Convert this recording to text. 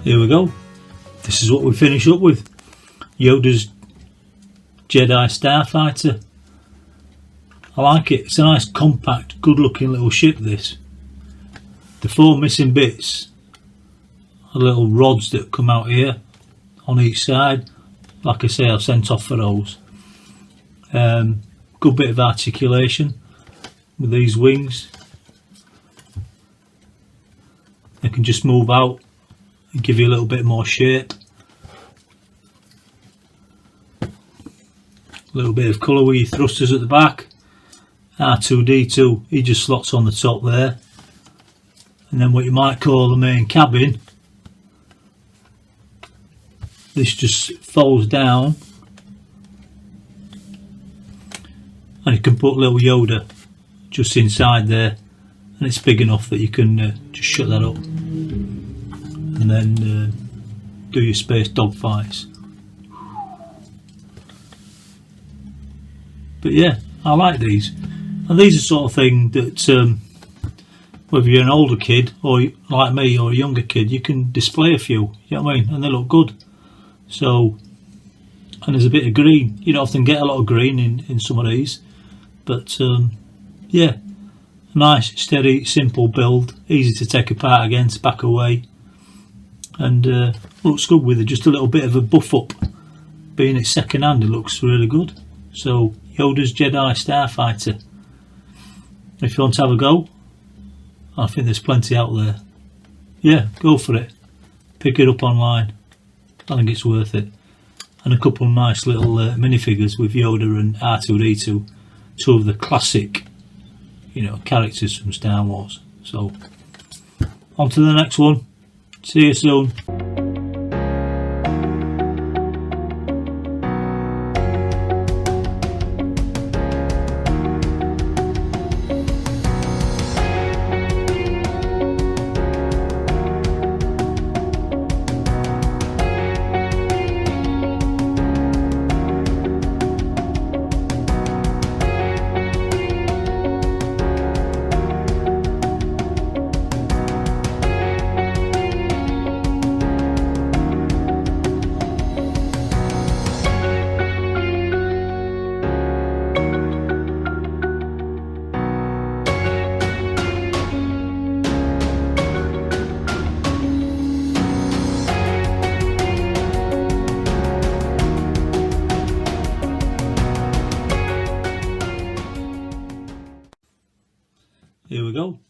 Here we go. This is what we finish up with. Yoda's Jedi Starfighter. I like it. It's a nice, compact, good looking little ship, this. The 4 missing bits are little rods that come out here on each side. Like I say, I've sent off for those. Good bit of articulation with these wings. They can just move out and give you a little bit more shape. A little bit of colour with your thrusters at the back. R2-D2, he just slots on the top there. And then what you might call the main cabin, this just folds down and you can put little Yoda just inside there, and it's big enough that you can just shut that up and then do your space dogfights. But yeah, I like these, and these are the sort of thing that whether you're an older kid or like me or a younger kid, you can display a few, you know what I mean, and they look good. So, and there's a bit of green. You don't often get a lot of green in some of these, but yeah, nice, steady, simple build, easy to take apart again, to pack away, and looks good with just a little bit of a buff up. Being it's second hand, it looks really good. So Yoda's Jedi Starfighter. If you want to have a go, I think there's plenty out there. Yeah, go for it. Pick it up online. I think it's worth it. And a couple of nice little minifigures with Yoda and R2-D2, two of the classic, you know, characters from Star Wars. So, on to the next one. See you soon.